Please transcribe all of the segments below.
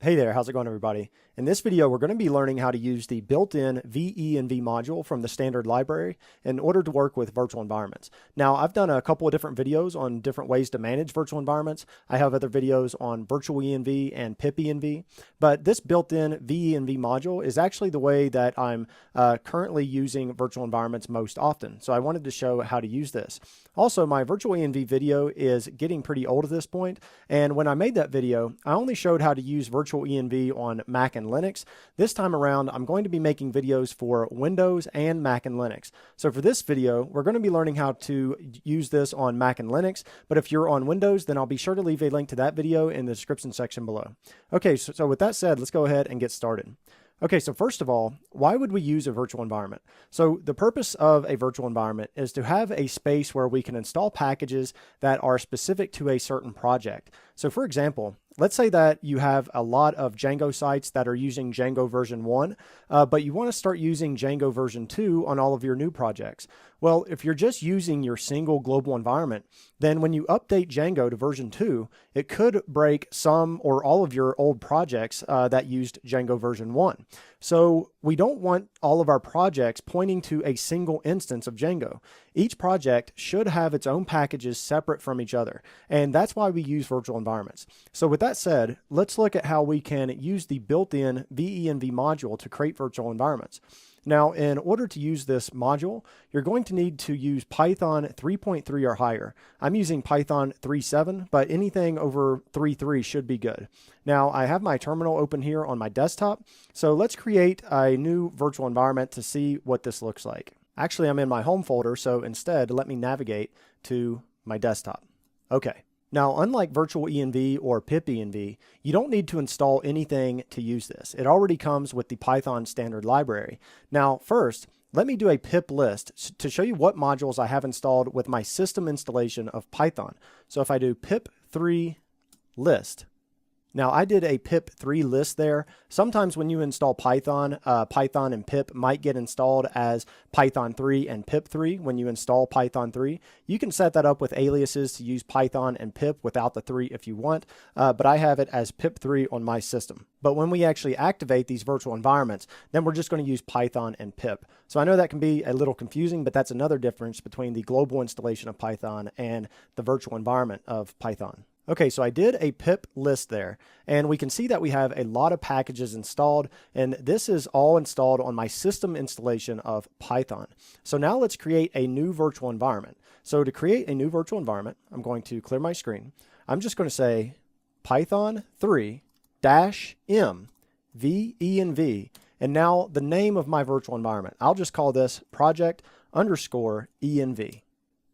Hey there, how's it going everybody? In this video, we're going to be learning how to use the built-in VENV module from the standard library in order to work with virtual environments. Now, I've done a couple of different videos on different ways to manage virtual environments. I have other videos on virtual ENV and pip ENV, but this built-in VENV module is actually the way that I'm currently using virtual environments most often. So I wanted to show how to use this. Also, my virtual ENV video is getting pretty old at this point, and when I made that video, I only showed how to use virtual ENV on Mac and Linux. This time around, I'm going to be making videos for Windows and Mac and Linux. So for this video, we're going to be learning how to use this on Mac and Linux, but if you're on Windows, then I'll be sure to leave a link to that video in the description section below. Okay, so with that said, let's go ahead and get started. Okay, so first of all, why would we use a virtual environment? So the purpose of a virtual environment is to have a space where we can install packages that are specific to a certain project. So for example, let's say that you have a lot of Django sites that are using Django version 1, but you want to start using Django version 2 on all of your new projects. Well, if you're just using your single global environment, then when you update Django to version 2, it could break some or all of your old projects that used Django version 1. So we don't want all of our projects pointing to a single instance of Django. Each project should have its own packages separate from each other, and that's why we use virtual environments. So with that said, let's look at how we can use the built-in VENV module to create virtual environments. Now, in order to use this module, you're going to need to use Python 3.3 or higher. I'm using Python 3.7, but anything over 3.3 should be good. Now, I have my terminal open here on my desktop, so let's create a new virtual environment to see what this looks like. Actually, I'm in my home folder, so instead, let me navigate to my desktop. Okay. Now, unlike virtual ENV or pip ENV, you don't need to install anything to use this. It already comes with the Python standard library. Now, first, let me do a pip list to show you what modules I have installed with my system installation of Python. So if I do pip3 list, now I did a pip3 list there. Sometimes when you install Python, Python and pip might get installed as Python 3 and pip3 when you install Python 3. You can set that up with aliases to use Python and pip without the 3 if you want, but I have it as pip3 on my system. But when we actually activate these virtual environments, then we're just going to use Python and pip. So I know that can be a little confusing, but that's another difference between the global installation of Python and the virtual environment of Python. Okay, so I did a pip list there, and we can see that we have a lot of packages installed, and this is all installed on my system installation of Python. So now let's create a new virtual environment. So to create a new virtual environment, I'm going to clear my screen. I'm just going to say Python 3-m VENV, and now the name of my virtual environment. I'll just call this project_env.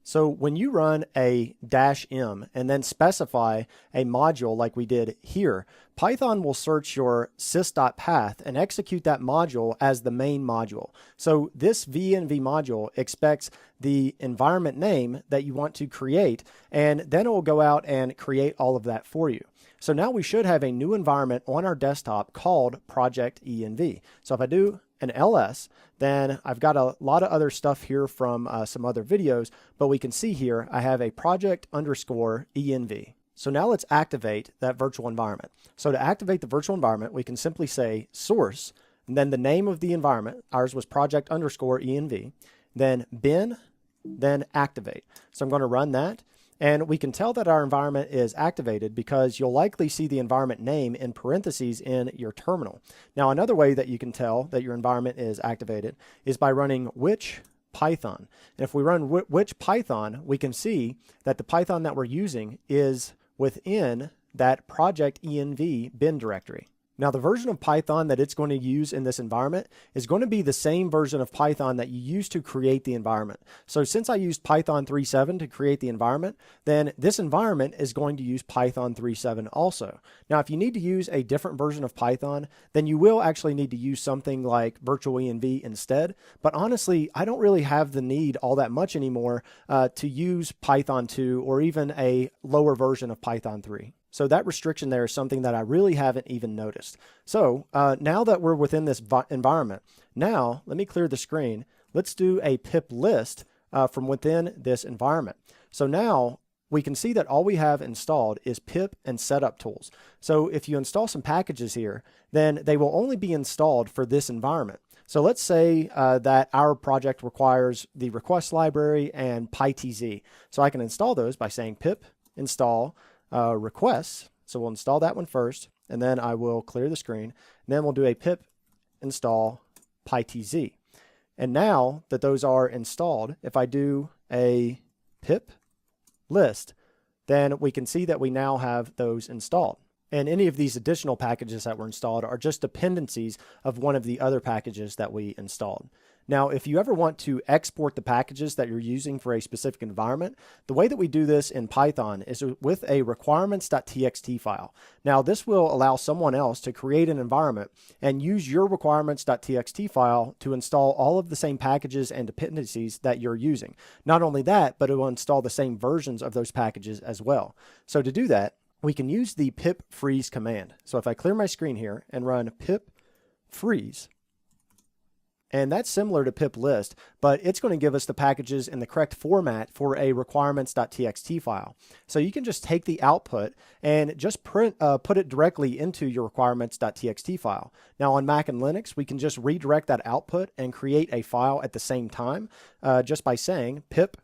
So when you run a -m and then specify a module like we did here, Python will search your sys.path and execute that module as the main module. So this VENV module expects the environment name that you want to create, and then it will go out and create all of that for you. So now we should have a new environment on our desktop called Project ENV. So if I do an ls, then I've got a lot of other stuff here from some other videos, but we can see here I have a project_env. So now let's activate that virtual environment. So to activate the virtual environment, we can simply say source, and then the name of the environment, ours was project_env, then bin, then activate. So I'm going to run that. And we can tell that our environment is activated because you'll likely see the environment name in parentheses in your terminal. Now, another way that you can tell that your environment is activated is by running which Python. And if we run which Python, we can see that the Python that we're using is within that project env bin directory. Now, the version of Python that it's going to use in this environment is going to be the same version of Python that you used to create the environment. So since I used Python 3.7 to create the environment, then this environment is going to use Python 3.7 also. Now, if you need to use a different version of Python, then you will actually need to use something like virtual ENV instead. But honestly, I don't really have the need all that much anymore to use Python 2 or even a lower version of Python 3. So that restriction there is something that I really haven't even noticed. So now that we're within this environment, now let me clear the screen. Let's do a pip list from within this environment. So now we can see that all we have installed is pip and setup tools. So if you install some packages here, then they will only be installed for this environment. So let's say that our project requires the request library and PyTZ. So I can install those by saying pip install requests. So we'll install that one first, and then I will clear the screen. And then we'll do a pip install PyTZ. And now that those are installed, if I do a pip list, then we can see that we now have those installed. And any of these additional packages that were installed are just dependencies of one of the other packages that we installed. Now, if you ever want to export the packages that you're using for a specific environment, the way that we do this in Python is with a requirements.txt file. Now, this will allow someone else to create an environment and use your requirements.txt file to install all of the same packages and dependencies that you're using. Not only that, but it will install the same versions of those packages as well. So to do that, we can use the pip freeze command. So if I clear my screen here and run pip freeze, and that's similar to pip list, but it's going to give us the packages in the correct format for a requirements.txt file. So you can just take the output and just put it directly into your requirements.txt file. Now on Mac and Linux, we can just redirect that output and create a file at the same time just by saying pip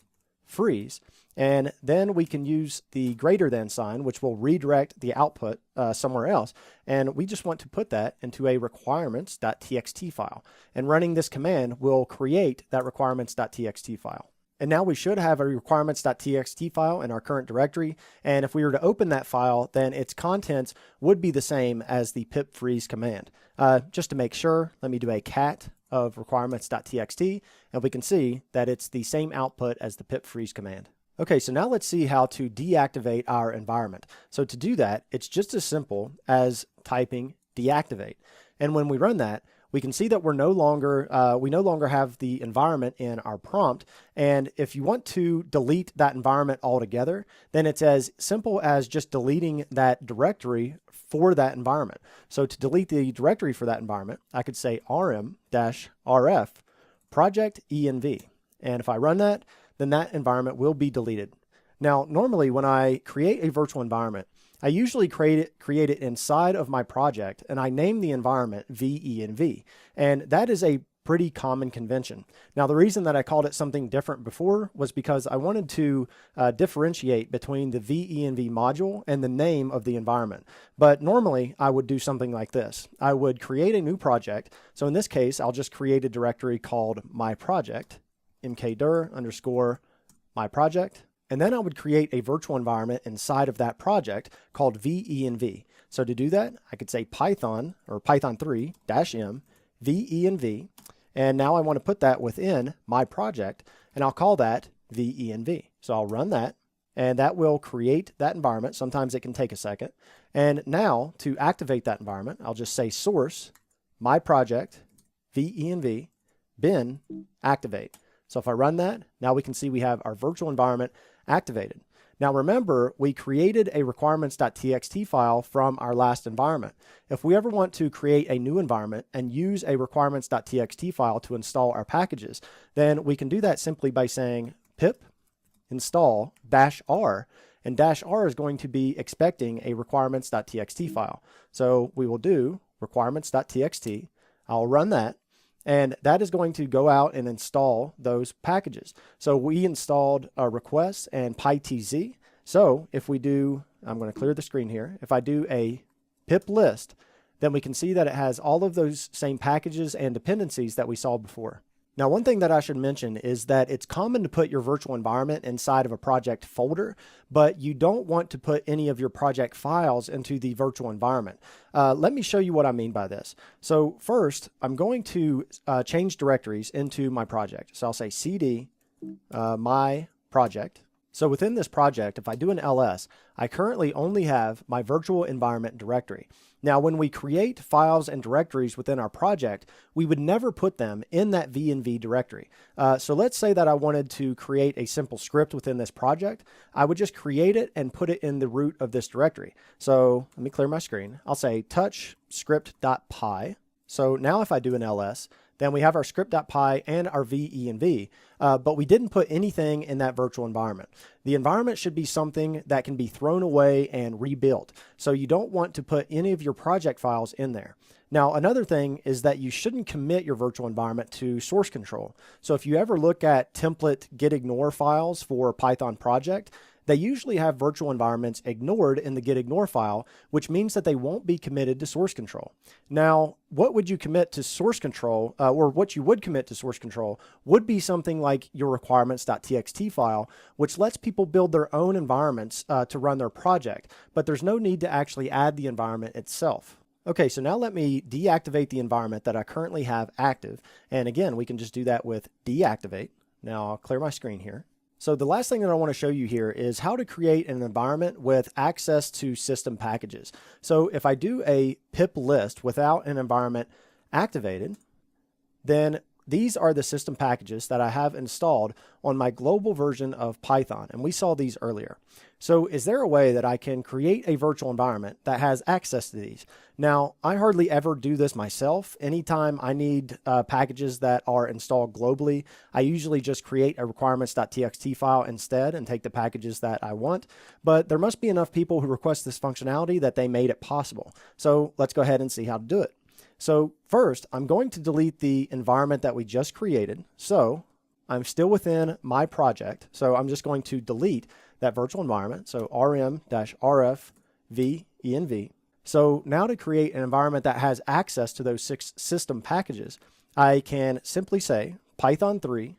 freeze. And then we can use the greater than sign, which will redirect the output somewhere else. And we just want to put that into a requirements.txt file. And running this command will create that requirements.txt file. And now we should have a requirements.txt file in our current directory. And if we were to open that file, then its contents would be the same as the pip freeze command. Just to make sure, let me do a cat of requirements.txt, and we can see that it's the same output as the pip freeze command. Okay, so now let's see how to deactivate our environment. So to do that, it's just as simple as typing deactivate. And when we run that, we can see that we no longer have the environment in our prompt. And if you want to delete that environment altogether, then it's as simple as just deleting that directory for that environment. So to delete the directory for that environment, I could say rm-rf project env. And if I run that, then that environment will be deleted. Now, normally when I create a virtual environment, I usually create it inside of my project, and I name the environment VENV. And that is a pretty common convention. Now, the reason that I called it something different before was because I wanted to differentiate between the VENV module and the name of the environment. But normally I would do something like this. I would create a new project. So in this case, I'll just create a directory called my project, mkdir _ my project, and then I would create a virtual environment inside of that project called VENV. So to do that, I could say Python or python3-m VENV, and now I want to put that within my project, and I'll call that VENV. So I'll run that, and that will create that environment. Sometimes it can take a second. And now to activate that environment, I'll just say source my project VENV bin activate. So if I run that, now we can see we have our virtual environment activated. Now remember, we created a requirements.txt file from our last environment. If we ever want to create a new environment and use a requirements.txt file to install our packages, then we can do that simply by saying pip install -r, and -r is going to be expecting a requirements.txt file. So we will do requirements.txt, I'll run that, and that is going to go out and install those packages. So we installed requests and PyTZ. So if we do, I'm going to clear the screen here. If I do a pip list, then we can see that it has all of those same packages and dependencies that we saw before. Now, one thing that I should mention is that it's common to put your virtual environment inside of a project folder, but you don't want to put any of your project files into the virtual environment. Let me show you what I mean by this. So first, I'm going to change directories into my project. So I'll say cd my project. So within this project, if I do an ls, I currently only have my virtual environment directory. Now, when we create files and directories within our project, we would never put them in that VENV directory. So let's say that I wanted to create a simple script within this project. I would just create it and put it in the root of this directory. So let me clear my screen. I'll say touch script.py. So now if I do an ls, Then we have our script.py and our VENV, but we didn't put anything in that virtual environment. The environment should be something that can be thrown away and rebuilt. So you don't want to put any of your project files in there. Now, another thing is that you shouldn't commit your virtual environment to source control. So if you ever look at template gitignore files for Python project, they usually have virtual environments ignored in the gitignore file, which means that they won't be committed to source control. Now, what would you commit to source control, or what you would commit to source control would be something like your requirements.txt file, which lets people build their own environments to run their project, but there's no need to actually add the environment itself. Okay, so now let me deactivate the environment that I currently have active. And again, we can just do that with deactivate. Now I'll clear my screen here. So the last thing that I want to show you here is how to create an environment with access to system packages. So if I do a pip list without an environment activated, then these are the system packages that I have installed on my global version of Python, and we saw these earlier. So is there a way that I can create a virtual environment that has access to these? Now, I hardly ever do this myself. Anytime I need packages that are installed globally, I usually just create a requirements.txt file instead and take the packages that I want. But there must be enough people who request this functionality that they made it possible. So let's go ahead and see how to do it. So first, I'm going to delete the environment that we just created. So I'm still within my project. So I'm just going to delete that virtual environment. So rm-rf venv. So now to create an environment that has access to those 6 system packages, I can simply say python3-m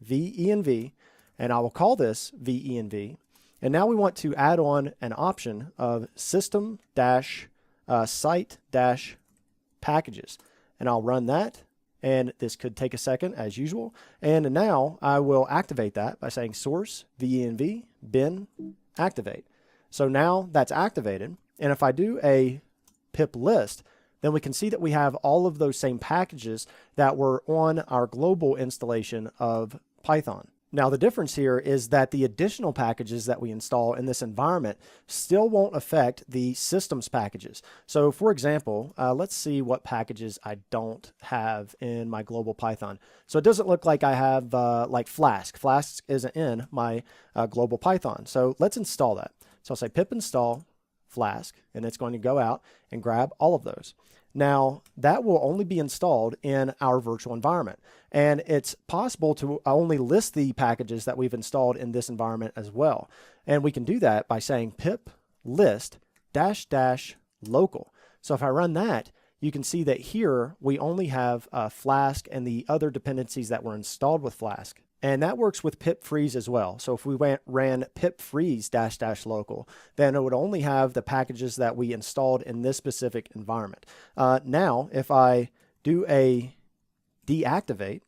venv, and I will call this venv. And now we want to add on an option of system-site-packages. And I'll run that. And this could take a second as usual. And now I will activate that by saying source venv bin activate. So now that's activated. And if I do a pip list, then we can see that we have all of those same packages that were on our global installation of Python. Now, the difference here is that the additional packages that we install in this environment still won't affect the systems packages. So for example, let's see what packages I don't have in my global Python. So it doesn't look like I have like Flask. Flask isn't in my global Python. So let's install that. So I'll say pip install Flask, and it's going to go out and grab all of those. Now, that will only be installed in our virtual environment, and it's possible to only list the packages that we've installed in this environment as well. And we can do that by saying pip list -- local. So if I run that, you can see that here we only have Flask and the other dependencies that were installed with Flask. And that works with pip freeze as well. So if we ran pip freeze -- local, then it would only have the packages that we installed in this specific environment. Now, if I do a deactivate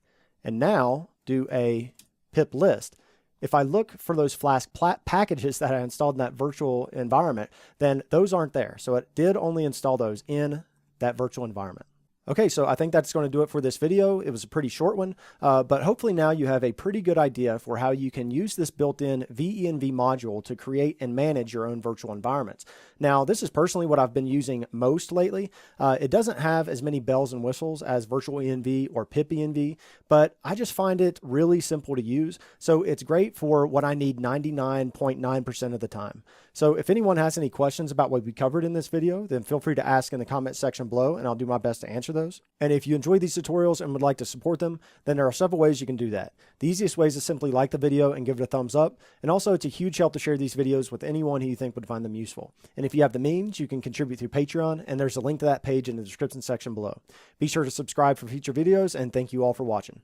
and now do a pip list, if I look for those Flask packages that I installed in that virtual environment, then those aren't there. So it did only install those in that virtual environment. Okay, so I think that's going to do it for this video. It was a pretty short one, but hopefully now you have a pretty good idea for how you can use this built-in VENV module to create and manage your own virtual environments. Now, this is personally what I've been using most lately. It doesn't have as many bells and whistles as virtual env or pipenv, but I just find it really simple to use. So it's great for what I need 99.9% of the time. So if anyone has any questions about what we covered in this video, then feel free to ask in the comment section below, and I'll do my best to answer those. And if you enjoy these tutorials and would like to support them, then there are several ways you can do that. The easiest way is to simply like the video and give it a thumbs up. And also, it's a huge help to share these videos with anyone who you think would find them useful. And if you have the means, you can contribute through Patreon, and there's a link to that page in the description section below. Be sure to subscribe for future videos, and thank you all for watching.